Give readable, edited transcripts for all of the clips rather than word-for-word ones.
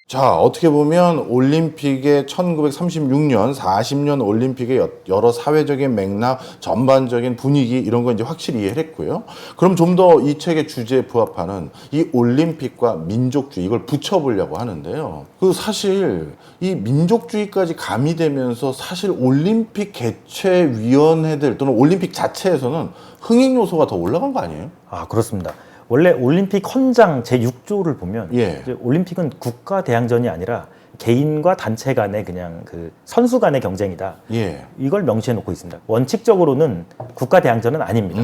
자, 어떻게 보면 올림픽의 1936년, 40년 올림픽의 여러 사회적인 맥락, 전반적인 분위기 이런 거 이제 확실히 이해를 했고요. 그럼 좀 더 이 책의 주제에 부합하는 이 올림픽과 민족주의 이걸 붙여보려고 하는데요. 그 사실 이 민족주의까지 가미되면서 사실 올림픽 개최위원회들 또는 올림픽 자체에서는 흥행 요소가 더 올라간 거 아니에요? 아, 그렇습니다. 원래 올림픽 헌장 제6조를 보면 예. 이제 올림픽은 국가 대항전이 아니라 개인과 단체 간의 그냥 그 선수 간의 경쟁이다. 예. 이걸 명시해 놓고 있습니다. 원칙적으로는 국가 대항전은 아닙니다.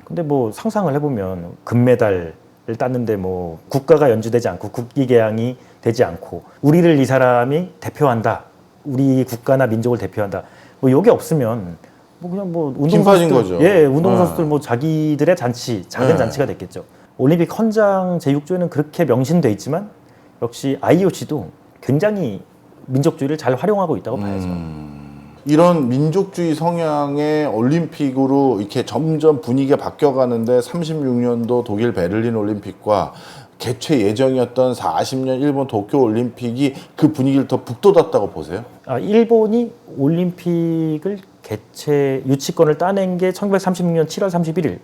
근데 뭐 상상을 해보면 금메달을 땄는데 뭐 국가가 연주되지 않고 국기개항이 되지 않고 우리를 이 사람이 대표한다. 우리 국가나 민족을 대표한다. 뭐 이게 없으면 뭐 그냥 뭐 힘 빠진 거죠. 예, 운동선수들 뭐 자기들의 잔치, 작은 네. 잔치가 됐겠죠. 올림픽 헌장 제6조에는 그렇게 명시돼 있지만 역시 IOC도 굉장히 민족주의를 잘 활용하고 있다고 봐야죠. 이런 민족주의 성향의 올림픽으로 이렇게 점점 분위기가 바뀌어가는데 36년도 독일 베를린 올림픽과 개최 예정이었던 40년 일본 도쿄 올림픽이 그 분위기를 더 북돋았다고 보세요? 아, 일본이 올림픽을 개최 유치권을 따낸 게 1936년 7월 31일.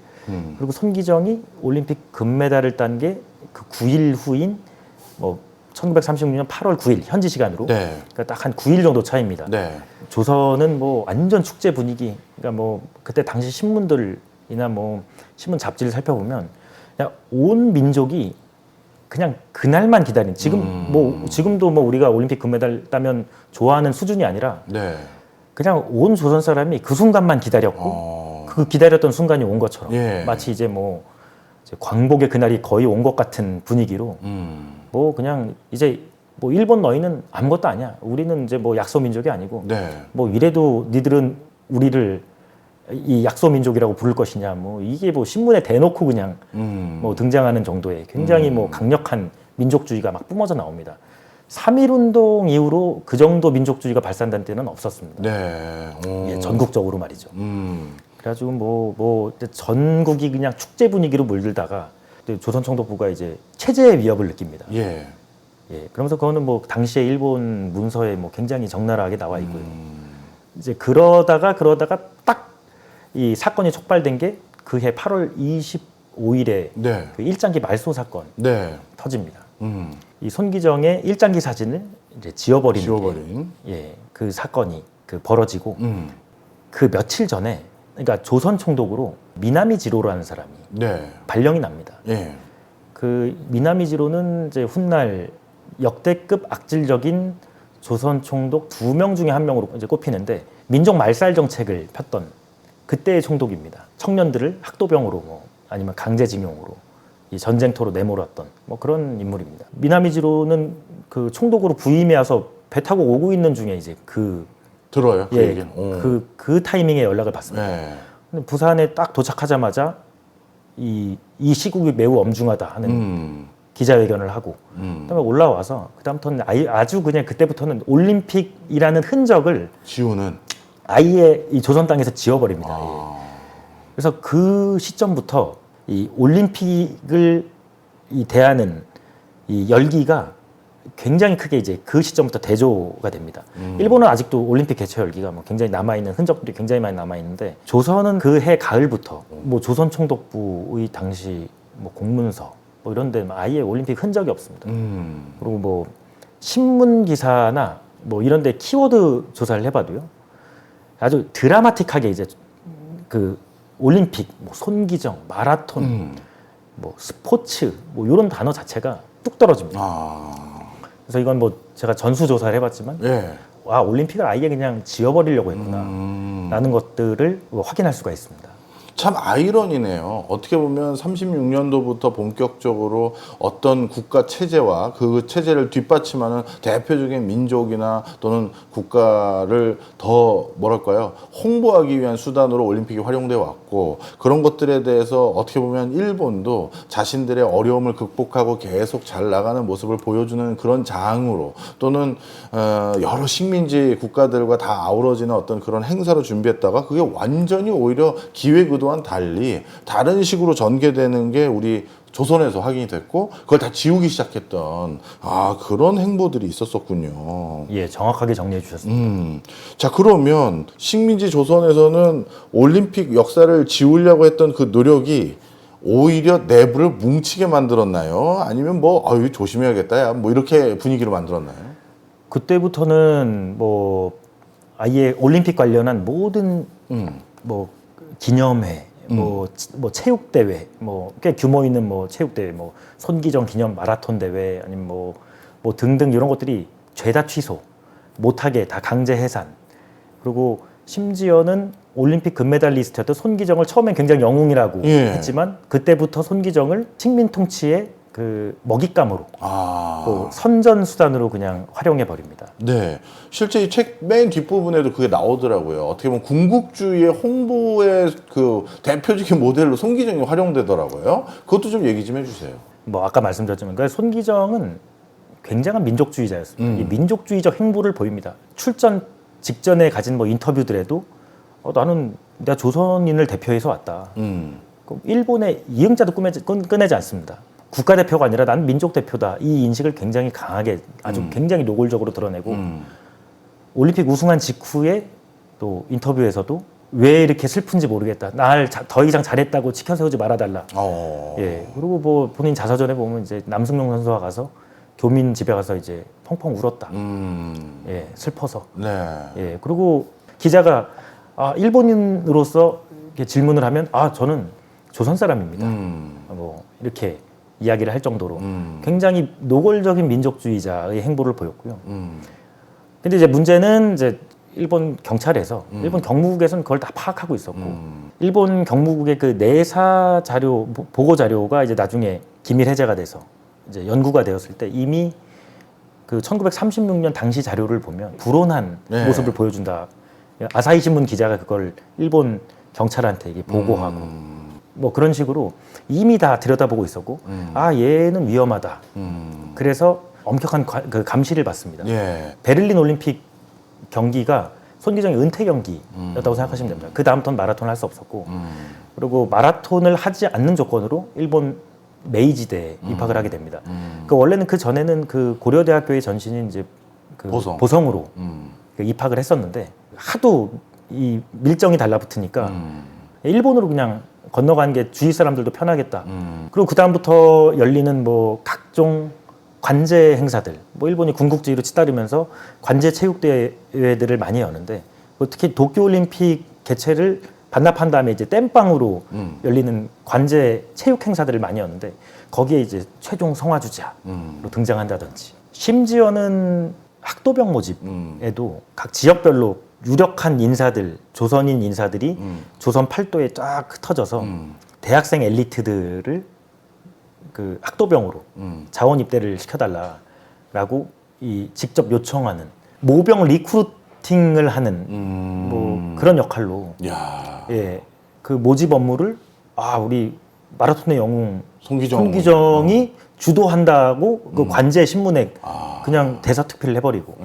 그리고 손기정이 올림픽 금메달을 딴 게 그 9일 후인 뭐 1936년 8월 9일 현지 시간으로. 네. 그러니까 딱 한 9일 정도 차이입니다. 네. 조선은 뭐 완전 축제 분위기. 그러니까 뭐 그때 당시 신문들이나 뭐 신문 잡지를 살펴보면 그냥 온 민족이 그냥 그날만 기다린 지금도 뭐 우리가 올림픽 금메달 따면 좋아하는 수준이 아니라 네. 그냥 온 조선 사람이 그 순간만 기다렸고 그 기다렸던 순간이 온 것처럼 예. 마치 이제 뭐 이제 광복의 그날이 거의 온 것 같은 분위기로 뭐 그냥 이제 뭐 일본 너희는 아무것도 아니야. 우리는 이제 뭐 약소 민족이 아니고 네. 뭐 이래도 니들은 우리를 이 약소 민족이라고 부를 것이냐. 뭐 이게 뭐 신문에 대놓고 그냥 뭐 등장하는 정도의 굉장히 뭐 강력한 민족주의가 막 뿜어져 나옵니다. 3.1운동 이후로 그 정도 민족주의가 발산된 때는 없었습니다. 네. 예, 전국적으로 말이죠. 그래가지고 뭐 전국이 그냥 축제 분위기로 물들다가 조선총독부가 이제 체제의 위협을 느낍니다. 예. 예, 그러면서 그거는 뭐 당시에 일본 문서에 뭐 굉장히 적나라하게 나와 있고요. 이제 그러다가 딱 이 사건이 촉발된 게 그해 8월 25일에 네. 그 일장기 말소 사건 네. 터집니다. 이 손기정의 일장기 사진을 이제 지워버린 예, 그 사건이 그 벌어지고 그 며칠 전에 그러니까 조선 총독으로 미나미지로라는 사람이 네. 발령이 납니다. 예. 그 미나미지로는 이제 훗날 역대급 악질적인 조선 총독 2명 중에 1명으로 이제 꼽히는데 민족 말살 정책을 폈던 그때의 총독입니다. 청년들을 학도병으로 뭐 아니면 강제징용으로 이 전쟁터로 내몰았던 뭐 그런 인물입니다. 미나미지로는 그 총독으로 부임해 와서 배 타고 오고 있는 중에 이제 들어요. 그 예, 얘기는. 그 타이밍에 연락을 받습니다. 네. 근데 부산에 딱 도착하자마자 이 시국이 매우 엄중하다 하는 기자회견을 하고 그다음에 올라와서 그다음부터는 아주 그냥 그때부터는 올림픽이라는 흔적을 지우는. 아예 이 조선 땅에서 지워버립니다. 예. 그래서 그 시점부터 이 올림픽을 대하는 이 열기가 굉장히 크게 이제 그 시점부터 대조가 됩니다. 일본은 아직도 올림픽 개최 열기가 뭐 굉장히 남아있는 흔적들이 굉장히 많이 남아있는데 조선은 그 해 가을부터 뭐 조선 총독부의 당시 뭐 공문서 뭐 이런데 아예 올림픽 흔적이 없습니다. 그리고 뭐 신문 기사나 뭐 이런데 키워드 조사를 해봐도요. 아주 드라마틱하게 이제 그 올림픽, 뭐 손기정, 마라톤, 뭐 스포츠, 뭐 이런 단어 자체가 뚝 떨어집니다. 그래서 이건 뭐 제가 전수조사를 해봤지만, 예. 와 올림픽을 아예 그냥 지워버리려고 했구나라는 것들을 확인할 수가 있습니다. 참 아이러니네요. 어떻게 보면 36년도부터 본격적으로 어떤 국가 체제와 그 체제를 뒷받침하는 대표적인 민족이나 또는 국가를 더 뭐랄까요 홍보하기 위한 수단으로 올림픽이 활용돼 왔고 그런 것들에 대해서 어떻게 보면 일본도 자신들의 어려움을 극복하고 계속 잘 나가는 모습을 보여주는 그런 장으로 또는 여러 식민지 국가들과 다 아우러지는 어떤 그런 행사로 준비했다가 그게 완전히 오히려 기획 의도와는 달리 다른 식으로 전개되는 게 우리 조선에서 확인이 됐고 그걸 다 지우기 시작했던 그런 행보들이 있었었군요. 예, 정확하게 정리해 주셨습니다. 자, 그러면 식민지 조선에서는 올림픽 역사를 지우려고 했던 그 노력이 오히려 내부를 뭉치게 만들었나요? 아니면 이거 조심해야겠다, 야, 이렇게 분위기로 만들었나요? 그때부터는 뭐 아예 올림픽 관련한 모든 뭐 기념회, 뭐 체육 대회, 뭐 꽤 규모 있는 뭐 체육 대회, 뭐 손기정 기념 마라톤 대회, 아니면 뭐 등등 이런 것들이 죄다 취소, 못하게 다 강제 해산. 그리고 심지어는 올림픽 금메달리스트였던 손기정을 처음엔 굉장히 영웅이라고 했지만 그때부터 손기정을 식민 통치의 그 먹잇감으로 또 선전 수단으로 그냥 활용해 버립니다. 네, 실제 이 책 맨 뒷부분에도 그게 나오더라고요. 어떻게 보면 군국주의의 홍보의 그 대표적인 모델로 손기정이 활용되더라고요. 그것도 좀 얘기 좀 해주세요. 뭐 아까 말씀드렸지만 그러니까 손기정은 굉장한 민족주의자였습니다. 이 민족주의적 행보를 보입니다. 출전 직전에 가진 뭐 인터뷰들에도 나는 내가 조선인을 대표해서 왔다. 일본의 이응자도 꺼내지 않습니다. 국가대표가 아니라 나는 민족대표다. 이 인식을 굉장히 강하게 아주 굉장히 노골적으로 드러내고 올림픽 우승한 직후에 또 인터뷰에서도 왜 이렇게 슬픈지 모르겠다. 날 더 이상 잘했다고 치켜세우지 말아달라. 예. 그리고 뭐 본인 자서전에 보면 이제 남승용 선수와 가서 교민 집에 가서 이제 펑펑 울었다. 예, 슬퍼서. 네. 예. 그리고 기자가 일본인으로서 이렇게 질문을 하면 저는 조선 사람입니다. 뭐 이렇게 이야기를 할 정도로 굉장히 노골적인 민족주의자의 행보를 보였고요. 근데 이제 문제는 이제 일본 경찰에서 일본 경무국에서는 그걸 다 파악하고 있었고 일본 경무국의 그 내사 자료 보고 자료가 이제 나중에 기밀 해제가 돼서 이제 연구가 되었을 때 이미 그 1936년 당시 자료를 보면 불온한 모습을 보여준다. 아사히 신문 기자가 그걸 일본 경찰한테 이게 보고하고 뭐 그런 식으로 이미 다 들여다보고 있었고 얘는 위험하다. 그래서 엄격한 그 감시를 받습니다. 베를린 올림픽 경기가 손기정의 은퇴 경기였다고 생각하시면 됩니다. 그 다음부터는 마라톤을 할 수 없었고 그리고 마라톤을 하지 않는 조건으로 일본 메이지대에 입학을 하게 됩니다. 그 원래는 그 전에는 그 고려대학교의 전신인 이제 그 보성으로 그 입학을 했었는데 하도 이 밀정이 달라붙으니까 일본으로 그냥 건너간 게 주위 사람들도 편하겠다. 그리고 그 다음부터 열리는 뭐 각종 관제 행사들, 뭐 일본이 군국주의로 치달으면서 관제 체육대회들을 많이 여는데 특히 도쿄올림픽 개최를 반납한 다음에 이제 땜빵으로 열리는 관제 체육 행사들을 많이 였는데 거기에 이제 최종 성화주자로 등장한다든지 심지어는 학도병 모집에도 각 지역별로 유력한 인사들, 조선인 인사들이 조선 팔도에 쫙 흩어져서 대학생 엘리트들을 그 학도병으로 자원 입대를 시켜달라라고 직접 요청하는 모병 리크루팅을 하는 뭐 그런 역할로 그 모집 업무를 이리 마라톤의 영웅 손기정이 주도한다고 그 관제 신문에 그냥 대서특필을 해버리고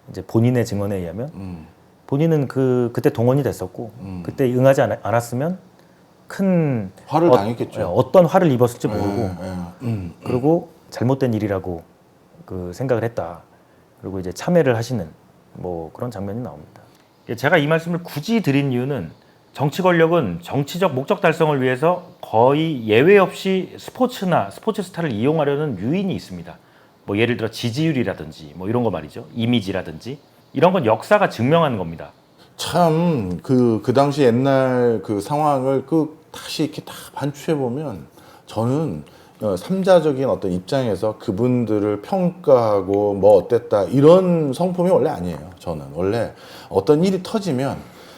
이제 본인의 증언에 의하면 본인은 그때 동원이 됐었고 그때 응하지 않았으면 큰 화를 당했겠죠. 어떤 화를 입었을지 모르고 그리고 잘못된 일이라고 그 생각을 했다. 그리고 이제 참회를 하시는 뭐 그런 장면이 나옵니다. 제가 이 말씀을 굳이 드린 이유는 정치 권력은 정치적 목적 달성을 위해서 거의 예외 없이 스포츠나 스포츠 스타를 이용하려는 유인이 있습니다. 뭐 예를 들어 지지율이라든지 뭐 이런 거 말이죠. 이미지라든지 이런 건 역사가 증명하는 겁니다. 참 그 당시 옛날 그 상황을 다시 이렇게 다 반추해 보면 저는 삼자적인 어떤 입장에서 그분들을 평가하고 뭐 어땠다 이런 성품이 원래 아니에요. 저는 원래 어떤 일이 터지면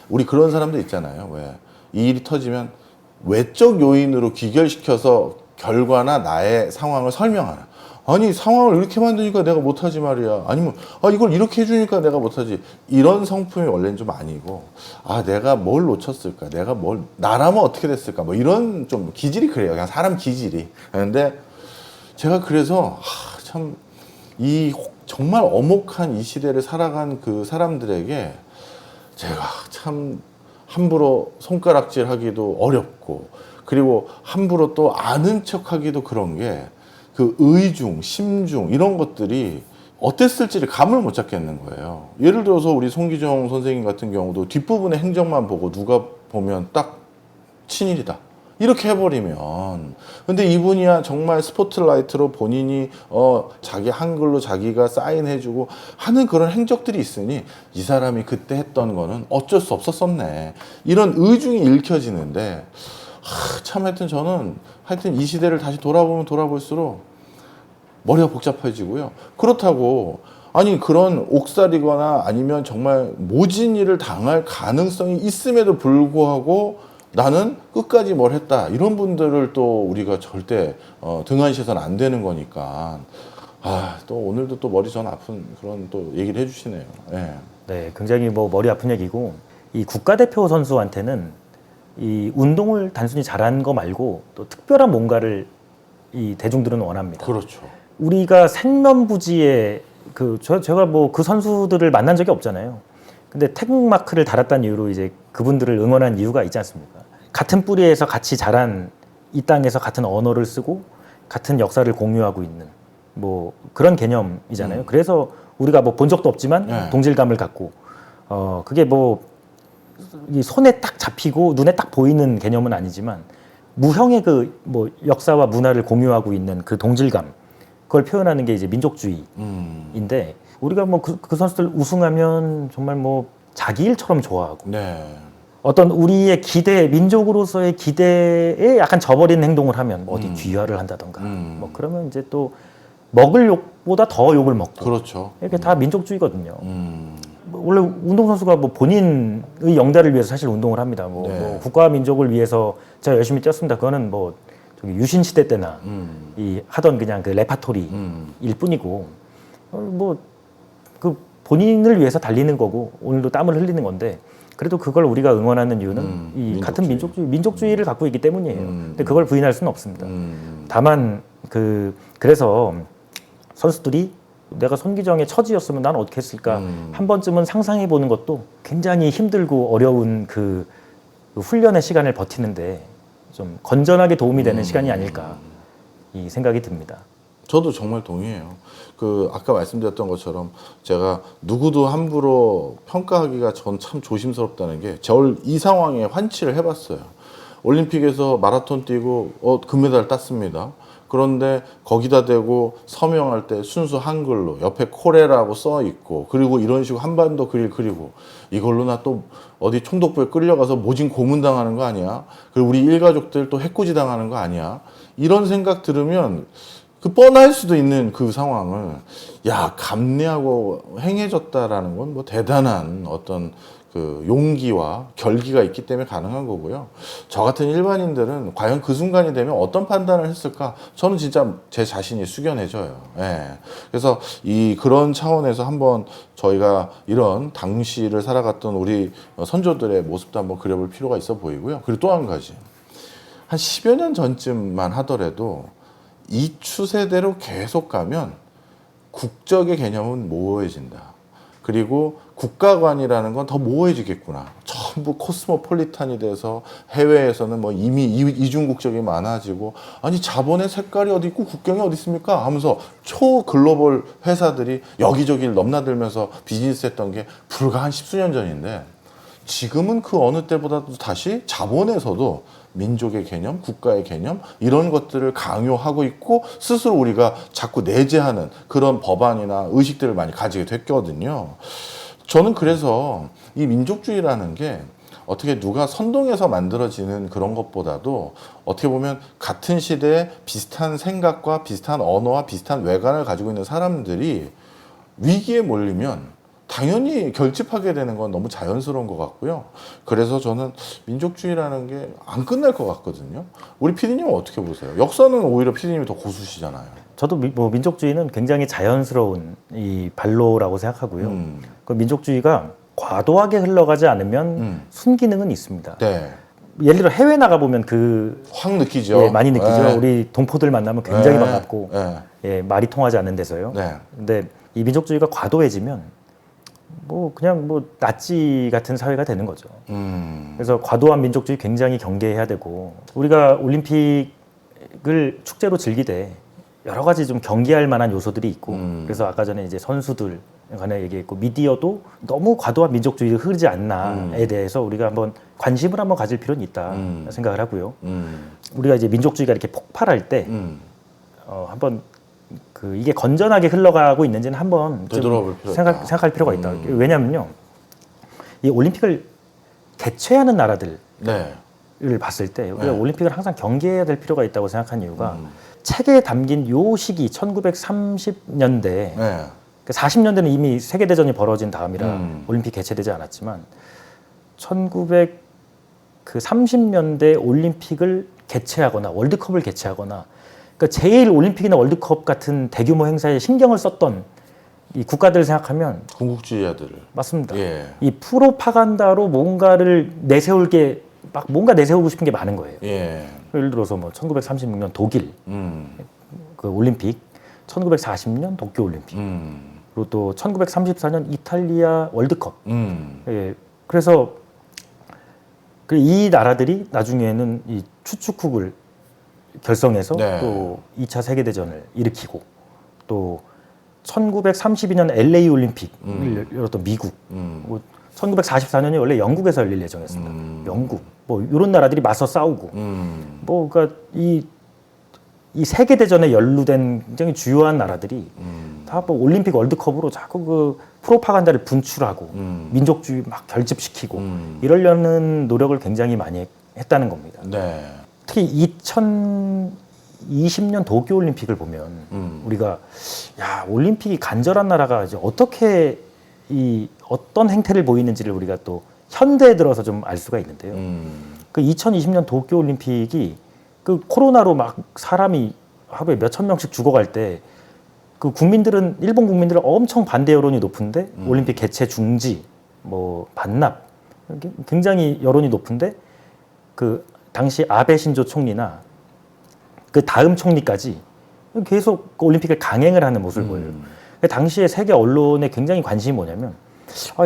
우리 그런 사람들 있잖아요. 왜 이 일이 터지면 외적 요인으로 귀결시켜서 결과나 나의 상황을 설명하는. 아니 상황을 이렇게 만드니까 내가 못하지 말이야. 아니면 이걸 이렇게 해주니까 내가 못하지. 이런 성품이 원래는 좀 아니고 내가 뭘 놓쳤을까. 내가 나라면 어떻게 됐을까. 뭐 이런 좀 기질이 그래요. 그냥 사람 기질이. 그런데 제가 그래서 참 이 정말 엄혹한 이 시대를 살아간 그 사람들에게 제가 참 함부로 손가락질하기도 어렵고 그리고 함부로 또 아는 척하기도 그런 게 그 의중, 심중 이런 것들이 어땠을지를 감을 못 잡겠는 거예요. 예를 들어서 우리 송기정 선생님 같은 경우도 뒷부분의 행적만 보고 누가 보면 딱 친일이다 이렇게 해버리면, 근데 이분이야 정말 스포트라이트로 본인이 자기 한글로 자기가 사인해주고 하는 그런 행적들이 있으니 이 사람이 그때 했던 거는 어쩔 수 없었었네 이런 의중이 읽혀지는데, 참 하여튼 저는 하여튼 이 시대를 다시 돌아보면 돌아볼수록 머리가 복잡해지고요. 그렇다고 아니 그런 옥살이거나 아니면 정말 모진 일을 당할 가능성이 있음에도 불구하고 나는 끝까지 뭘 했다 이런 분들을 또 우리가 절대 등한시해서는 안 되는 거니까, 또 오늘도 또 머리 전 아픈 그런 또 얘기를 해주시네요. 네. 네, 굉장히 뭐 머리 아픈 얘기고, 이 국가대표 선수한테는 이 운동을 단순히 잘하는 거 말고 또 특별한 뭔가를 이 대중들은 원합니다. 그렇죠. 우리가 생면부지에 제가 뭐 그 선수들을 만난 적이 없잖아요. 근데 태극마크를 달았다는 이유로 이제 그분들을 응원한 이유가 있지 않습니까? 같은 뿌리에서 같이 자란 이 땅에서 같은 언어를 쓰고 같은 역사를 공유하고 있는 뭐 그런 개념이잖아요. 그래서 우리가 뭐 본 적도 없지만 네. 동질감을 갖고 그게 뭐 이 손에 딱 잡히고 눈에 딱 보이는 개념은 아니지만 무형의 그 뭐 역사와 문화를 공유하고 있는 그 동질감, 그걸 표현하는 게 이제 민족주의인데, 우리가 뭐 그 선수들 우승하면 정말 뭐 자기 일처럼 좋아하고, 네. 어떤 우리의 기대, 민족으로서의 기대에 약간 저버린 행동을 하면 뭐 어디 귀화를 한다던가 뭐 그러면 이제 또 먹을 욕보다 더 욕을 먹고, 그렇죠. 이게 다 민족주의거든요. 뭐 원래 운동선수가 뭐 본인의 영달을 위해서 사실 운동을 합니다. 뭐, 네. 뭐 국가와 민족을 위해서 제가 열심히 뛰었습니다. 그거는 뭐 저기 유신 시대 때나 이 하던 그냥 그 레파토리일 뿐이고, 뭐 그 본인을 위해서 달리는 거고 오늘도 땀을 흘리는 건데, 그래도 그걸 우리가 응원하는 이유는 이 같은 민족주의를 갖고 있기 때문이에요. 근데 그걸 부인할 수는 없습니다. 다만 그래서 선수들이 내가 손기정의 처지였으면 난 어떻게 했을까 한 번쯤은 상상해 보는 것도 굉장히 힘들고 어려운 그 훈련의 시간을 버티는데 좀 건전하게 도움이 되는 시간이 아닐까 이 생각이 듭니다. 저도 정말 동의해요. 아까 말씀드렸던 것처럼 제가 누구도 함부로 평가하기가 전 참 조심스럽다는 게, 이 상황에 환치를 해봤어요. 올림픽에서 마라톤 뛰고 금메달 땄습니다. 그런데 거기다 대고 서명할 때 순수 한글로 옆에 코레라고 써 있고, 그리고 이런 식으로 한반도 그릴 그리고, 이걸로 나 또 어디 총독부에 끌려가서 모진 고문 당하는 거 아니야? 그리고 우리 일가족들 또 해코지 당하는 거 아니야? 이런 생각 들으면 뻔할 수도 있는 그 상황을 감내하고 행해졌다라는 건 뭐 대단한 어떤 그 용기와 결기가 있기 때문에 가능한 거고요. 저 같은 일반인들은 과연 그 순간이 되면 어떤 판단을 했을까? 저는 진짜 제 자신이 숙연해져요. 예. 그래서 그런 차원에서 한번 저희가 이런 당시를 살아갔던 우리 선조들의 모습도 한번 그려볼 필요가 있어 보이고요. 그리고 또 한 가지, 한 10여 년 전쯤만 하더라도 이 추세대로 계속 가면 국적의 개념은 모호해진다. 그리고 국가관이라는 건 더 모호해지겠구나. 전부 코스모폴리탄이 돼서 해외에서는 뭐 이미 이중국적이 많아지고, 아니 자본의 색깔이 어디 있고 국경이 어디 있습니까? 하면서 초글로벌 회사들이 여기저기를 넘나들면서 비즈니스 했던 게 불과 한 10수년 전인데, 지금은 그 어느 때보다도 다시 자본에서도 민족의 개념, 국가의 개념 이런 것들을 강요하고 있고, 스스로 우리가 자꾸 내재하는 그런 법안이나 의식들을 많이 가지게 됐거든요. 저는 그래서 이 민족주의라는 게 어떻게 누가 선동해서 만들어지는 그런 것보다도 어떻게 보면 같은 시대에 비슷한 생각과 비슷한 언어와 비슷한 외관을 가지고 있는 사람들이 위기에 몰리면 당연히 결집하게 되는 건 너무 자연스러운 것 같고요. 그래서 저는 민족주의라는 게 안 끝날 것 같거든요. 우리 PD님은 어떻게 보세요? 역사는 오히려 PD님이 더 고수시잖아요. 저도 민족주의는 굉장히 자연스러운 이 발로라고 생각하고요. 그 민족주의가 과도하게 흘러가지 않으면 순기능은 있습니다. 네. 예를 들어 해외 나가 보면 확 느끼죠. 많이 느끼죠. 네. 우리 동포들 만나면 굉장히 네. 반갑고 네. 말이 통하지 않는 데서요. 네. 근데 이 민족주의가 과도해지면 뭐 그냥 뭐 나치 같은 사회가 되는 거죠. 그래서 과도한 민족주의 굉장히 경계해야 되고 우리가 올림픽을 축제로 즐기되 여러 가지 좀 경계할 만한 요소들이 있고 그래서 아까 전에 이제 선수들 관해 얘기했고 미디어도 너무 과도한 민족주의를 흐르지 않나에 대해서 우리가 한번 관심을 한번 가질 필요는 있다 생각을 하고요. 우리가 이제 민족주의가 이렇게 폭발할 때 한번 그 이게 건전하게 흘러가고 있는지는 한번 좀 생각할 필요가 있다. 왜냐면요, 이 올림픽을 개최하는 나라들을 네. 봤을 때 우리가 올림픽을 항상 경계해야 될 필요가 있다고 생각한 이유가 책에 담긴 요 시기 1930년대 네. 40년대는 이미 세계대전이 벌어진 다음이라 올림픽 개최되지 않았지만 1930년대 올림픽을 개최하거나 월드컵을 개최하거나 그러니까 제일 올림픽이나 월드컵 같은 대규모 행사에 신경을 썼던 이 국가들을 생각하면 군국주의자들 맞습니다. 예. 이 프로파간다로 뭔가를 내세울 게 막 뭔가 내세우고 싶은 게 많은 거예요. 예. 예를 들어서 뭐 1936년 독일 그 올림픽, 1940년 도쿄 올림픽, 그리고 또 1934년 이탈리아 월드컵. 예. 그래서 이 나라들이 나중에는 이 추축국을 결성해서 네. 또 2차 세계대전을 일으키고 또 1932년 LA 올림픽을 열었던 미국, 1944년이 원래 영국에서 열릴 예정이었습니다. 영국, 뭐 이런 나라들이 맞서 싸우고, 뭐 그러니까 이 세계대전에 연루된 굉장히 주요한 나라들이 다 뭐 올림픽 월드컵으로 자꾸 그 프로파간다를 분출하고 민족주의 막 결집시키고 이러려는 노력을 굉장히 많이 했다는 겁니다. 네. 특히 2020년 도쿄올림픽을 보면 우리가 야 올림픽이 간절한 나라가 이제 어떻게 이 어떤 행태를 보이는지를 우리가 또 현대에 들어서 좀 알 수가 있는데요. 그 2020년 도쿄올림픽이 그 코로나로 막 사람이 하루에 몇천 명씩 죽어갈 때 그 국민들은 일본 국민들은 엄청 반대 여론이 높은데 올림픽 개최 중지, 뭐 반납 굉장히 여론이 높은데 그 당시 아베 신조 총리나 그 다음 총리까지 계속 그 올림픽을 강행을 하는 모습을 보여요. 당시에 세계 언론의 굉장히 관심이 뭐냐면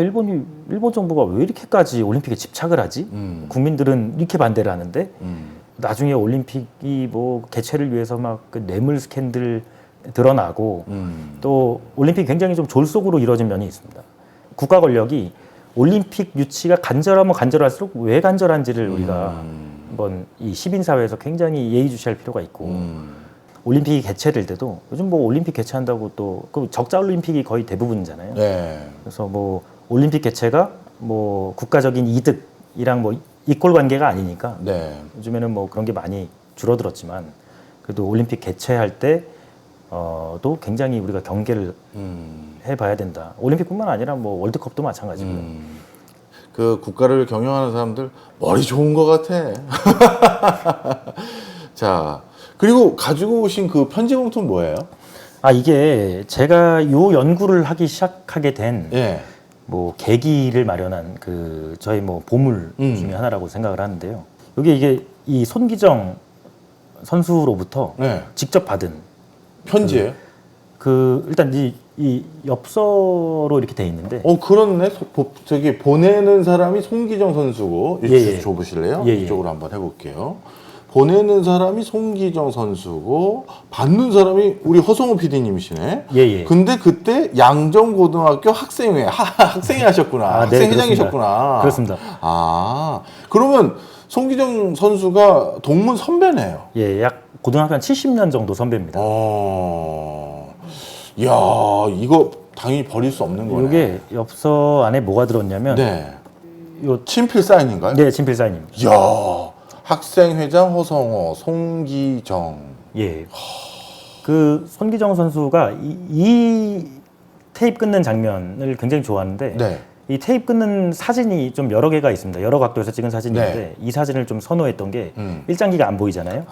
일본 정부가 왜 이렇게까지 올림픽에 집착을 하지? 국민들은 이렇게 반대를 하는데 나중에 올림픽이 뭐 개최를 위해서 막 그 뇌물 스캔들 드러나고 또 올림픽이 굉장히 좀 졸속으로 이루어진 면이 있습니다. 국가 권력이 올림픽 유치가 간절하면 간절할수록 왜 간절한지를 우리가 한번 이 시민사회에서 굉장히 예의주시할 필요가 있고 올림픽이 개최될 때도 요즘 뭐 올림픽 개최한다고 또 그 적자 올림픽이 거의 대부분이잖아요. 네. 그래서 뭐 올림픽 개최가 뭐 국가적인 이득이랑 뭐 이꼴 관계가 아니니까 네. 요즘에는 뭐 그런 게 많이 줄어들었지만 그래도 올림픽 개최할 때도 굉장히 우리가 경계를 해봐야 된다. 올림픽뿐만 아니라 뭐 월드컵도 마찬가지고요. 그 국가를 경영하는 사람들 머리 좋은 것 같아. 자, 그리고 가지고 오신 그 편지 봉투는 뭐예요? 이게 제가 요 연구를 하기 시작하게 된 예. 뭐 계기를 마련한 그 저희 뭐 보물 중에 하나라고 생각을 하는데요. 이게 이 손기정 선수로부터 네. 직접 받은 편지예요? 일단 이 엽서로 이렇게 돼 있는데. 그렇네. 저기 보내는 사람이 송기정 선수고 이쪽 줘보실래요? 예, 예. 이쪽으로 한번 해볼게요. 보내는 사람이 송기정 선수고 받는 사람이 우리 허성호 PD님이시네. 예. 근데 그때 양정고등학교 학생회 학생회 하셨구나. 네, 학생회장이셨구나. 그렇습니다. 그러면 송기정 선수가 동문 선배네요. 예, 약 고등학교 한 70년 정도 선배입니다. 이야, 이거 당연히 버릴 수 없는 거네. 이게 엽서 안에 뭐가 들었냐면 네. 요 친필 사인인가요? 네, 친필 사인입니다. 이야, 학생회장 허성호, 송기정. 예. 그 손기정 선수가 이 테이프 끊는 장면을 굉장히 좋아하는데 네. 이 테이프 끊는 사진이 좀 여러 개가 있습니다. 여러 각도에서 찍은 사진인데 네. 이 사진을 좀 선호했던 게 일장기가 안 보이잖아요.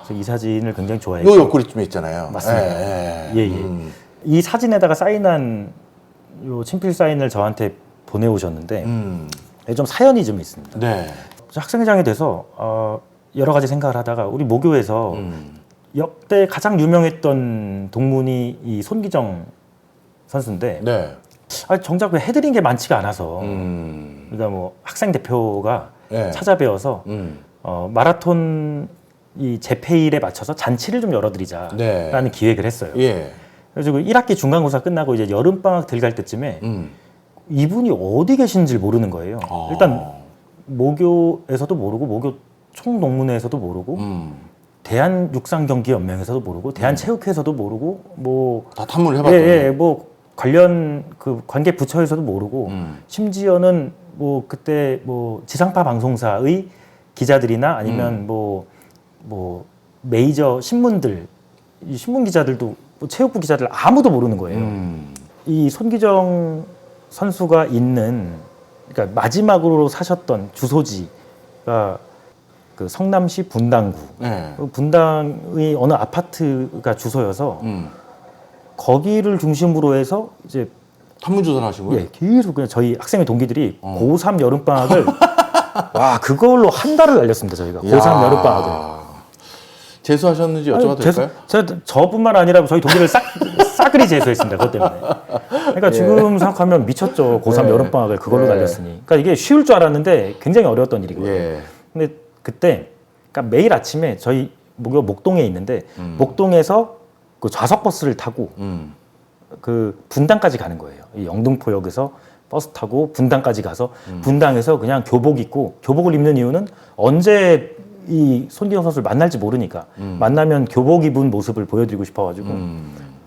그래서 이 사진을 굉장히 요 좋아했고. 옆구리쯤에 있잖아요. 맞습니다. 예. 이 사진에다가 사인한 요 친필 사인을 저한테 보내오셨는데 좀 사연이 좀 있습니다. 네. 학생회장이 돼서 여러 가지 생각을 하다가 우리 모교에서 역대 가장 유명했던 동문이 이 손기정 선수인데 네. 정작 그 해드린 게 많지가 않아서 그러니까 뭐 학생 대표가 예. 찾아뵈어서 마라톤 이 재패일에 맞춰서 잔치를 좀 열어드리자라는 네. 기획을 했어요. 예. 그래서 1학기 중간고사 끝나고 이제 여름방학 들어갈 때쯤에 이분이 어디 계신지 모르는 거예요. 일단 모교에서도 모르고 모교 총농문회에서도 모르고 대한육상경기연맹에서도 모르고 대한체육회에서도 모르고 뭐 다 탐문을 해봤더니. 뭐 관련 그 관계 부처에서도 모르고 심지어는 뭐 그때 뭐 지상파 방송사의 기자들이나 아니면 뭐 메이저 신문들 이 신문 기자들도 뭐 체육부 기자들 아무도 모르는 거예요. 이 손기정 선수가 있는 그러니까 마지막으로 사셨던 주소지가 그 성남시 분당구. 네. 그 분당의 어느 아파트가 주소여서 거기를 중심으로 해서 이제 탐문 조사를 하신 거예요? 예, 계속 그냥 저희 학생의 동기들이 고3 여름방학을 와 그걸로 한 달을 날렸습니다 저희가 고3 여름방학을. 재수하셨는지 여쭤봐도 될까요? 저뿐만 아니라 저희 동기를 싸그리 재수했습니다 그것 때문에. 그러니까 지금 생각하면 미쳤죠 고3 네. 여름방학을 그걸로 네. 날렸으니. 그러니까 이게 쉬울 줄 알았는데 굉장히 어려웠던 일이거든요. 예. 근데 그때 그러니까 매일 아침에 저희 목동에 있는데 목동에서 그 좌석 버스를 타고 그 분당까지 가는 거예요. 이 영등포역에서 버스 타고 분당까지 가서 분당에서 그냥 교복 입고 교복을 입는 이유는 언제 이 손기정 선수를 만날지 모르니까 만나면 교복 입은 모습을 보여드리고 싶어가지고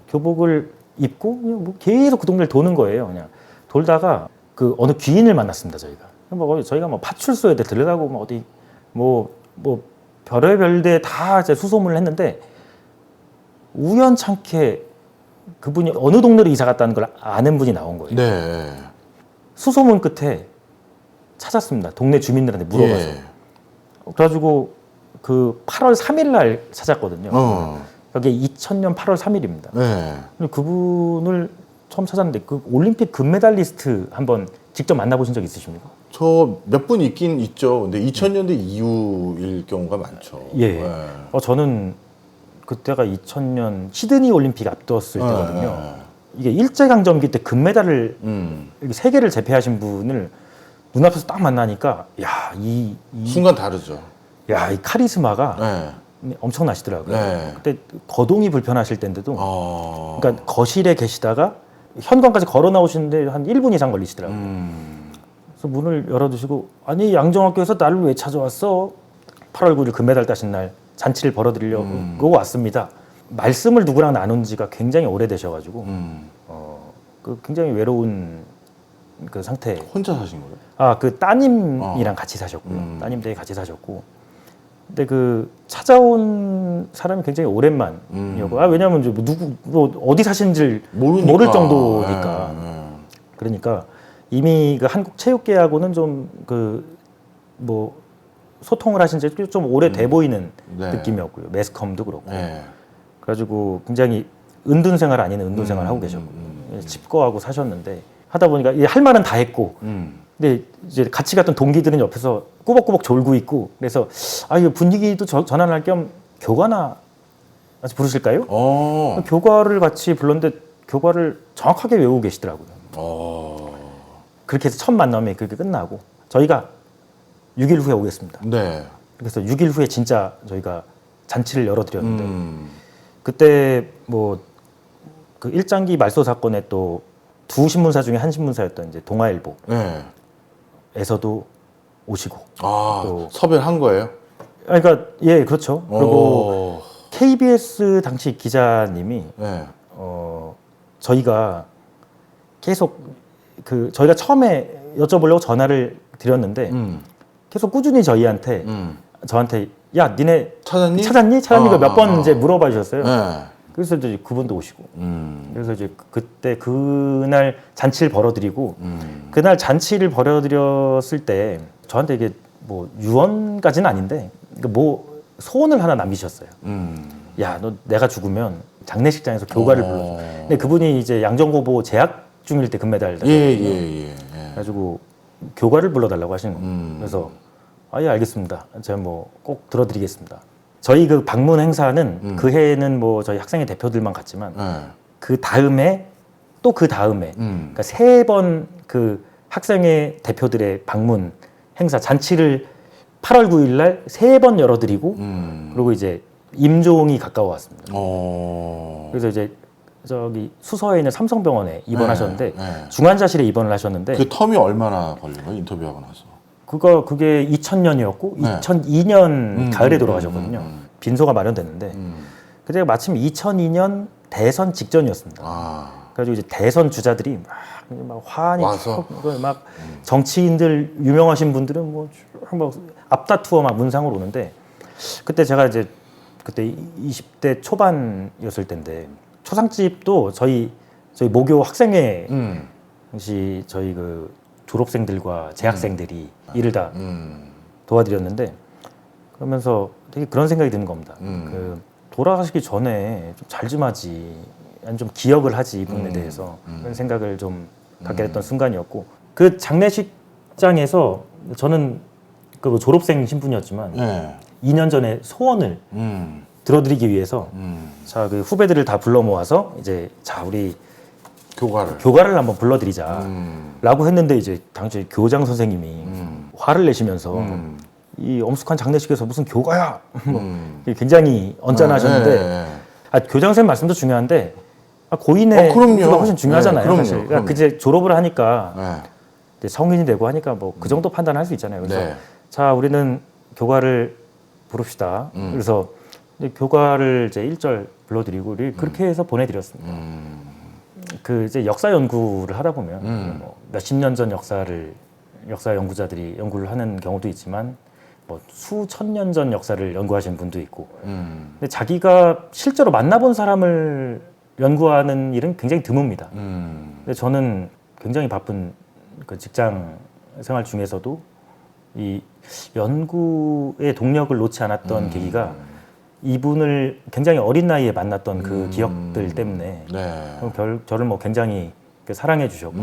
교복을 입고 그냥 뭐 계속 그 동네를 도는 거예요. 그냥 돌다가 그 어느 귀인을 만났습니다. 저희가 뭐 파출소에 들어가고 뭐 어디 뭐 별의별 데 다 이제 수소문을 했는데 우연찮게 그분이 어느 동네로 이사 갔다는 걸 아는 분이 나온 거예요. 네. 수소문 끝에 찾았습니다. 동네 주민들한테 물어봐서. 예. 그래가지고 그 8월 3일 날 찾았거든요. 여기 2000년 8월 3일입니다. 네. 그분을 처음 찾았는데 그 올림픽 금메달리스트 한번 직접 만나보신 적 있으십니까? 저 몇 분 있긴 있죠. 근데 2000년대 이후일 경우가 많죠. 예. 네. 저는 그때가 2000년 시드니 올림픽 앞두었을 때거든요. 네. 이게 일제강점기 때 금메달을 이렇게 세 개를 제패하신 분을 눈앞에서 딱 만나니까 이 순간 다르죠. 카리스마가 네. 엄청나시더라고요. 네. 그때 거동이 불편하실 때인데도 그러니까 거실에 계시다가 현관까지 걸어 나오시는데 한 1분 이상 걸리시더라고요. 그래서 문을 열어두시고 아니 양정학교에서 나를 왜 찾아왔어? 8월 9일 금메달 따신 날 잔치를 벌어드리려고 왔습니다. 말씀을 누구랑 나눈 지가 굉장히 오래되셔가지고 그 굉장히 외로운 그 상태. 혼자 사신 거예요? 그 따님이랑 같이 사셨고요. 따님 댁에 같이 사셨고. 근데 그 찾아온 사람이 굉장히 오랜만이었고, 왜냐하면 이제 어디 사신지 모를 정도니까. 그러니까 이미 그 한국체육계하고는 좀 소통을 하신 지 좀 오래돼 보이는 느낌이었고요. 매스컴도 그렇고. 그래가지고 굉장히 은둔생활 아닌 은둔생활 하고 계셨고, 집거하고 사셨는데 하다 보니까 할 말은 다 했고. 근데 이제 같이 갔던 동기들은 옆에서 꾸벅꾸벅 졸고 있고 그래서 이 분위기도 전환할 겸 교과나 같이 부르실까요? 교과를 같이 불렀는데 교과를 정확하게 외우고 계시더라고요. 그렇게 해서 첫 만남이 그렇게 끝나고 저희가 6일 후에 오겠습니다. 네. 그래서 6일 후에 진짜 저희가 잔치를 열어드렸는데 그때 그 일장기 말소 사건에 또 두 신문사 중에 한 신문사였던 이제 동아일보. 네. 에서도 오시고 또 섭외한 거예요? 그러니까 그렇죠. 그리고 KBS 당시 기자님이 저희가 계속 저희가 처음에 여쭤보려고 전화를 드렸는데 계속 꾸준히 저한테 야 니네 찾았니? 몇 번 이제 물어봐 주셨어요. 그래서 이제 그분도 오시고 그래서 이제 그때 그날 잔치를 벌어드리고 그날 잔치를 벌어드렸을 때 저한테 이게 유언까지는 아닌데 소원을 하나 남기셨어요. 야 너 내가 죽으면 장례식장에서 교가를 불러줘. 근데 그분이 이제 양정고보 재학 중일 때 금메달 그래가지고 교가를 불러달라고 하시는 거예요. 그래서 알겠습니다. 제가 꼭 들어드리겠습니다. 저희 그 방문 행사는 그 해에는 저희 학생회 대표들만 갔지만 그 다음에 또 그 다음에 그러니까 3번 그 학생회 대표들의 방문 행사 잔치를 8월 9일 날 3번 열어드리고 그리고 이제 임종이 가까워왔습니다. 그래서 이제 저기 수서에 있는 삼성병원에 입원하셨는데 중환자실에 입원을 하셨는데 그 텀이 얼마나 걸린 거예요? 인터뷰하고 나서. 그게 2000년이었고 2002년 가을에 돌아가셨거든요. 빈소가 마련됐는데 그때 마침 2002년 대선 직전이었습니다. 그래가지고 이제 대선 주자들이 막 화환이 와서? 막 정치인들 유명하신 분들은 뭐 앞다투어 막 문상으로 오는데 그때 제가 이제 그때 20대 초반이었을 텐데 초상집도 저희 모교 학생회 당시 저희 그 졸업생들과 재학생들이 일을 다 도와드렸는데 그러면서 되게 그런 생각이 드는 겁니다. 그 돌아가시기 전에 좀 잘 좀 하지, 아니 좀 기억을 하지 이분에 대해서 그런 생각을 좀 갖게 됐던 순간이었고 그 장례식장에서 저는 그 졸업생 신분이었지만 2년 전에 소원을 들어드리기 위해서 자 그 후배들을 다 불러 모아서 이제 자 우리 교가를 한번 불러드리자라고 했는데 이제 당시 교장 선생님이 화를 내시면서 이 엄숙한 장례식에서 무슨 교가야 굉장히 언짢아하셨는데 교장 선생님 말씀도 중요한데 고인의 그럼요. 훨씬 중요하잖아요. 그럼요. 사실 그러니까 그 이제 졸업을 하니까 이제 성인이 되고 하니까 뭐 그 정도 판단할 수 있잖아요. 그래서 자 우리는 교가를 부릅시다. 그래서 이제 교가를 이제 1절 불러드리고 그렇게 해서 보내드렸습니다. 그 이제 역사 연구를 하다 보면 뭐 몇십 년 전 역사 연구자들이 연구를 하는 경우도 있지만 뭐 수천 년 전 역사를 연구하시는 분도 있고 근데 자기가 실제로 만나본 사람을 연구하는 일은 굉장히 드뭅니다. 근데 저는 굉장히 바쁜 그 직장 생활 중에서도 이 연구의 동력을 놓지 않았던 계기가 이분을 굉장히 어린 나이에 만났던 그 기억들 때문에 저를 뭐 굉장히 사랑해 주셨고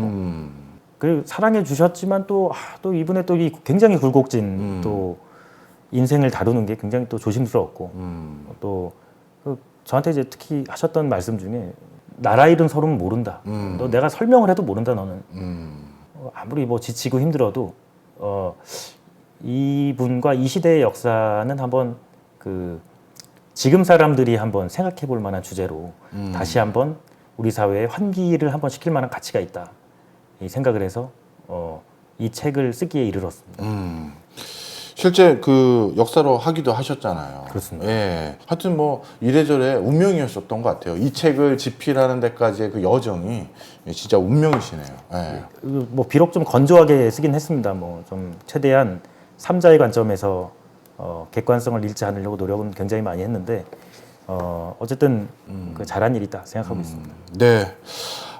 그 사랑해 주셨지만 또 이분의 또 이 굉장히 굴곡진 또 인생을 다루는 게 굉장히 또 조심스러웠고 또 그 저한테 이제 특히 하셨던 말씀 중에 나라 일은 서로는 모른다. 너 내가 설명을 해도 모른다 너는. 아무리 뭐 지치고 힘들어도 이분과 이 시대의 역사는 한번 그 지금 사람들이 한번 생각해 볼 만한 주제로 다시 한번 우리 사회에 환기를 한번 시킬 만한 가치가 있다. 이 생각을 해서 이 책을 쓰기에 이르렀습니다. 실제 그 역사로 하기도 하셨잖아요. 그렇습니다. 예. 하여튼 뭐 이래저래 운명이었었던 것 같아요. 이 책을 집필하는 데까지의 그 여정이 진짜 운명이시네요. 예. 뭐 비록 좀 건조하게 쓰긴 했습니다. 뭐 좀 최대한 삼자의 관점에서 객관성을 잃지 않으려고 노력은 굉장히 많이 했는데 어쨌든 그 잘한 일이다 생각하고 있습니다. 네,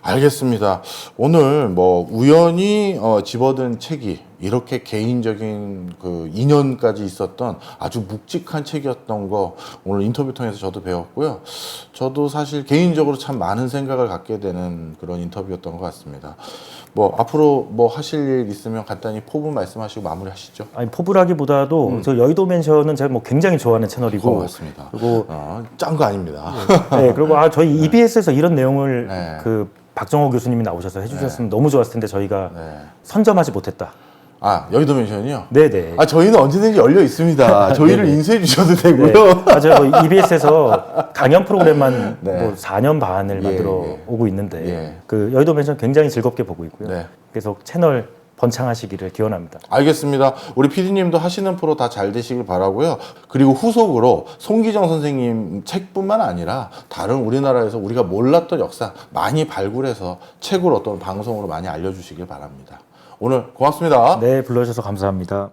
알겠습니다. 오늘 뭐 우연히 집어든 책이 이렇게 개인적인 그 인연까지 있었던 아주 묵직한 책이었던 거 오늘 인터뷰 통해서 저도 배웠고요. 저도 사실 개인적으로 참 많은 생각을 갖게 되는 그런 인터뷰였던 것 같습니다. 뭐 앞으로 뭐 하실 일 있으면 간단히 포부 말씀하시고 마무리하시죠. 아니 포부라기보다도 저 여의도 맨션은 제가 뭐 굉장히 좋아하는 채널이고 고맙습니다. 그리고 짠 거 아닙니다. 네, 그리고 저희 EBS에서 이런 내용을 네. 그 박정호 교수님이 나오셔서 해주셨으면 너무 좋았을 텐데 저희가 선점하지 못했다. 여의도 맨션이요? 네네. 저희는 언제든지 열려 있습니다. 저희를 인수해 주셔도 되고요. 제가 EBS에서 강연 프로그램만 네. 뭐 4년 반을 만들어 오고 있는데 그 여의도 맨션 굉장히 즐겁게 보고 있고요. 계속 채널 번창하시기를 기원합니다. 알겠습니다. 우리 PD님도 하시는 프로 다 잘 되시길 바라고요. 그리고 후속으로 송기정 선생님 책뿐만 아니라 다른 우리나라에서 우리가 몰랐던 역사 많이 발굴해서 책으로 어떤 방송으로 많이 알려주시길 바랍니다. 오늘 고맙습니다. 네, 불러주셔서 감사합니다.